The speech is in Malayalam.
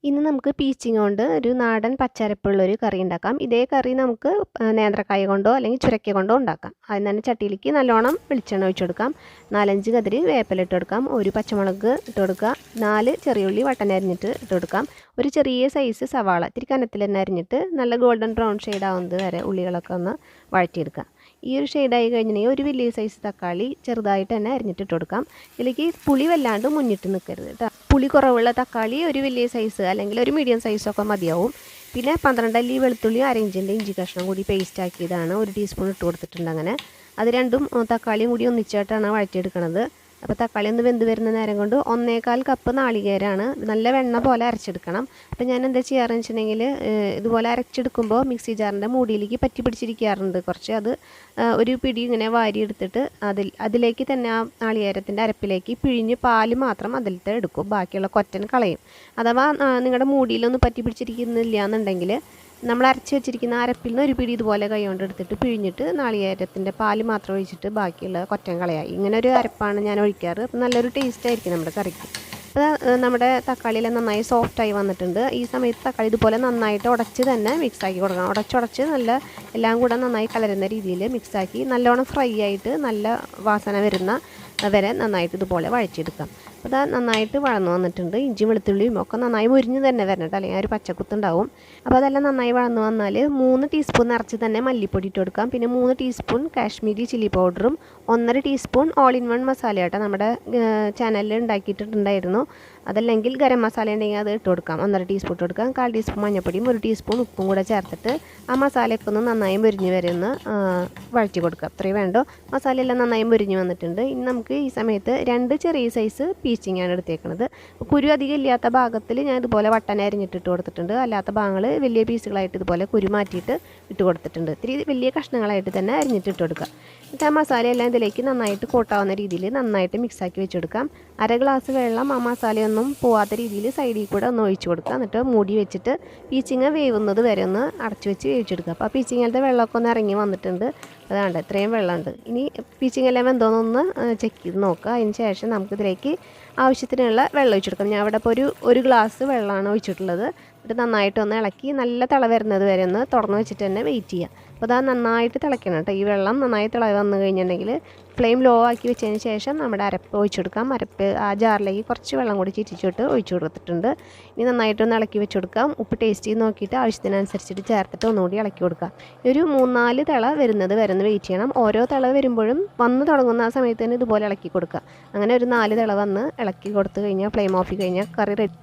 ഇന്ന് നമുക്ക് പീച്ചിങ്ങ കൊണ്ട് ഒരു നാടൻ പച്ചരപ്പുള്ളൊരു കറി ഉണ്ടാക്കാം. ഇതേ കറി നമുക്ക് നേന്ത്രക്കായ കൊണ്ടോ അല്ലെങ്കിൽ ചുരക്ക കൊണ്ടോ ഉണ്ടാക്കാം. ആദ്യം തന്നെ ചട്ടിയിലേക്ക് നല്ലോണം വെളിച്ചെണ്ണ ഒഴിച്ചു കൊടുക്കാം. 4-5 കതിരി വേപ്പില ഇട്ട് കൊടുക്കാം. ഒരു പച്ചമുളക് ഇട്ട് കൊടുക്കുക. 4 ചെറിയുള്ളി വട്ടന അരിഞ്ഞിട്ട് ഇട്ട് കൊടുക്കാം. ഒരു ചെറിയ സൈസ് സവാള ഇത്തിരി കനത്തിൽ തന്നെ അരിഞ്ഞിട്ട് നല്ല ഗോൾഡൻ ബ്രൗൺ ഷെയ്ഡ് ആവുന്നത് വരെ ഉള്ളികളൊക്കെ ഒന്ന് വഴറ്റിയെടുക്കാം. ഈ ഒരു ഷെയ്ഡായി കഴിഞ്ഞിട്ടുണ്ടെങ്കിൽ ഒരു വലിയ സൈസ് തക്കാളി ചെറുതായിട്ട് തന്നെ അരിഞ്ഞിട്ട് ഇട്ട് കൊടുക്കാം. ഇതിലേക്ക് പുളി വല്ലാണ്ട് മുന്നിട്ട് നിൽക്കരുത് കേട്ടോ. പുളി കുറവുള്ള തക്കാളി ഒരു വലിയ സൈസ് അല്ലെങ്കിൽ ഒരു മീഡിയം സൈസൊക്കെ മതിയാവും. പിന്നെ 12 അല്ലി വെളുത്തുള്ളി 1/2 ഇഞ്ചിൻ്റെ ഇഞ്ചി കഷ്ണം കൂടി പേസ്റ്റ് ആക്കിയതാണ് 1 ടീസ്പൂൺ ഇട്ട് കൊടുത്തിട്ടുണ്ട്. അങ്ങനെ അത് രണ്ടും തക്കാളിയും കൂടി ഒന്നിച്ചായിട്ടാണ് വഴറ്റിയെടുക്കുന്നത്. അപ്പോൾ തക്കാളി ഒന്ന് വെന്ത് വരുന്ന നേരം കൊണ്ട് 1/4 കപ്പ് നാളികേരമാണ് നല്ല വെണ്ണ പോലെ അരച്ചെടുക്കണം. അപ്പോൾ ഞാൻ എന്താ ചെയ്യാറെന്ന് വെച്ചിട്ടുണ്ടെങ്കിൽ ഇതുപോലെ അരച്ചെടുക്കുമ്പോൾ മിക്സി ജാറിൻ്റെ മൂടിയിലേക്ക് പറ്റി പിടിച്ചിരിക്കാറുണ്ട് കുറച്ച്. അത് ഒരു പിടി ഇങ്ങനെ വാരി എടുത്തിട്ട് അതിലേക്ക് തന്നെ ആ നാളികേരത്തിൻ്റെ അരപ്പിലേക്ക് പിഴിഞ്ഞ് പാല് മാത്രം അതിലത്തെ എടുക്കും. ബാക്കിയുള്ള കൊറ്റൻ കളയും. അഥവാ നിങ്ങളുടെ മൂടിയിലൊന്നും പറ്റി പിടിച്ചിരിക്കുന്നില്ല എന്നുണ്ടെങ്കിൽ നമ്മൾ അരച്ച് വെച്ചിരിക്കുന്ന അരപ്പിൽ നിന്ന് ഒരു പിടി ഇതുപോലെ കൈ കൊണ്ട് എടുത്തിട്ട് പിഴിഞ്ഞിട്ട് നാളികേരത്തിൻ്റെ പാല് മാത്രം ഒഴിച്ചിട്ട് ബാക്കിയുള്ള കൊറ്റൻ കളയായി. ഇങ്ങനെ ഒരു അരപ്പാണ് ഞാൻ ഒഴിക്കാറ്. അപ്പോൾ നല്ലൊരു ടേസ്റ്റ് ആയിരിക്കും നമ്മുടെ കറിക്ക്. അപ്പോൾ നമ്മുടെ തക്കാളിയെല്ലാം നന്നായി സോഫ്റ്റായി വന്നിട്ടുണ്ട്. ഈ സമയത്ത് തക്കാളി ഇതുപോലെ നന്നായിട്ട് ഉടച്ച് തന്നെ മിക്സാക്കി കൊടുക്കണം. ഉടച്ചുടച്ച് നല്ല എല്ലാം കൂടെ നന്നായി കലരുന്ന രീതിയിൽ മിക്സാക്കി നല്ലോണം ഫ്രൈ ആയിട്ട് നല്ല വാസന വരുന്ന വരെ നന്നായിട്ട് ഇതുപോലെ വഴച്ചെടുക്കാം. അപ്പോൾ അത് നന്നായിട്ട് വഴന്നു വന്നിട്ടുണ്ട്. ഇഞ്ചി വെളുത്തുള്ളിയും ഒക്കെ നന്നായി മുരിഞ്ഞ് തന്നെ വരണം, അല്ലെങ്കിൽ ഒരു പച്ചക്കുത്തുണ്ടാവും. അപ്പോൾ അതെല്ലാം നന്നായി വഴന്നു വന്നാൽ 3 ടീസ്പൂൺ നിറച്ച് തന്നെ മല്ലിപ്പൊടി ഇട്ട് കൊടുക്കാം. പിന്നെ 3 ടീസ്പൂൺ കാശ്മീരി ചില്ലി പൗഡറും 1.5 teaspoon all in one masala കേട്ടോ നമ്മുടെ ചാനലിൽ ഉണ്ടാക്കിയിട്ടുണ്ടായിരുന്നു. അതല്ലെങ്കിൽ ഗരം മസാല ഉണ്ടെങ്കിൽ അത് ഇട്ട് കൊടുക്കാം. 1.5 ടീസ്പൂൺ ഇട്ട് കൊടുക്കാം. 1/4 ടീസ്പൂൺ മഞ്ഞൾപ്പൊടിയും 1 ടീസ്പൂൺ ഉപ്പും കൂടെ ചേർത്തിട്ട് ആ മസാലയൊക്കെ ഒന്ന് നന്നായി മുരിഞ്ഞ് വരുന്ന വഴറ്റി കൊടുക്കുക. അത്രയും വേണ്ടോ. മസാലയെല്ലാം നന്നായി മുരിഞ്ഞ് വന്നിട്ടുണ്ട്. ഇനി നമുക്ക് ഈ സമയത്ത് 2 ചെറിയ സൈസ് പീച്ചിങ്ങാണ് എടുത്തേക്കുന്നത്. കുരു അധികം ഇല്ലാത്ത ഭാഗത്തിൽ ഞാൻ ഇതുപോലെ വട്ടന അരിഞ്ഞിട്ട് കൊടുത്തിട്ടുണ്ട്. അല്ലാത്ത ഭാഗങ്ങൾ വലിയ പീസുകളായിട്ട് ഇതുപോലെ കുരു മാറ്റിയിട്ട് ഇട്ട് കൊടുത്തിട്ടുണ്ട്. ഇത്തിരി വലിയ കഷ്ണങ്ങളായിട്ട് തന്നെ അരിഞ്ഞിട്ട് ഇട്ട് കൊടുക്കുക. എന്നിട്ട് ആ മസാലയെല്ലാം ഇതിലേക്ക് നന്നായിട്ട് കോട്ടാവുന്ന രീതിയിൽ നന്നായിട്ട് മിക്സാക്കി വെച്ചെടുക്കാം. 1/2 ഗ്ലാസ് വെള്ളം ആ മസാലയൊന്നും പോവാത്ത രീതിയിൽ സൈഡിൽ കൂടെ ഒന്ന് ഒഴിച്ച് കൊടുക്കുക. എന്നിട്ട് മൂടി വെച്ചിട്ട് പീച്ചിങ്ങ വേവുന്നത് വരെ ഒന്ന് അടച്ചു വെച്ച് വേവിച്ചെടുക്കുക. അപ്പോൾ ആ പീച്ചിങ്ങലത്തെ വെള്ളമൊക്കെ ഒന്ന് ഇറങ്ങി വന്നിട്ടുണ്ട്. അതാണ്ട് ഇത്രയും വെള്ളമുണ്ട്. ഇനി പീച്ചിങ്ങെല്ലാം വെന്തോന്നൊന്ന് ചെക്ക് ചെയ്ത് നോക്കുക. അതിന് ശേഷം നമുക്കിതിലേക്ക് ആവശ്യത്തിനുള്ള വെള്ളം ഒഴിച്ചെടുക്കാം. ഞാൻ അവിടെ ഇപ്പോൾ ഒരു ഗ്ലാസ് വെള്ളമാണ് ഒഴിച്ചിട്ടുള്ളത്. എന്നിട്ട് നന്നായിട്ടൊന്ന് ഇളക്കി നല്ല തിള വരുന്നത് വരെ ഒന്ന് തുറന്ന് വെച്ചിട്ട് തന്നെ വെയിറ്റ് ചെയ്യുക. അപ്പോൾ അത് നന്നായിട്ട് തിളയ്ക്കണം കേട്ടോ. ഈ വെള്ളം നന്നായി തിള വന്നു കഴിഞ്ഞിട്ടുണ്ടെങ്കിൽ ഫ്ലെയിം ലോ ആക്കി വെച്ചതിന് ശേഷം നമ്മുടെ അരപ്പ് ഒഴിച്ചെടുക്കാം. അരപ്പ് ആ ജാറിലേക്ക് കുറച്ച് വെള്ളം കൂടി ചിറ്റിച്ചിട്ട് ഒഴിച്ചു കൊടുത്തിട്ടുണ്ട്. ഇനി നന്നായിട്ടൊന്ന് ഇളക്കി വെച്ച് കൊടുക്കാം. ഉപ്പ് ടേസ്റ്റ് ചെയ്ത് നോക്കിയിട്ട് ആവശ്യത്തിനനുസരിച്ചിട്ട് ചേർത്തിട്ട് ഒന്നുകൂടി ഇളക്കി കൊടുക്കാം. ഒരു 3-4 തിള വരുന്നത് വരെ ഒന്ന് വെയിറ്റ് ചെയ്യണം. ഓരോ തിള വരുമ്പോഴും വന്ന് തുടങ്ങുന്ന ആ സമയത്ത് തന്നെ ഇതുപോലെ ഇളക്കി കൊടുക്കുക. അങ്ങനെ ഒരു 4 തിള വന്ന് ഇളക്കി കൊടുത്തു കഴിഞ്ഞാൽ ഫ്ലെയിം ഓഫ് കഴിഞ്ഞാൽ കറി റെഡി.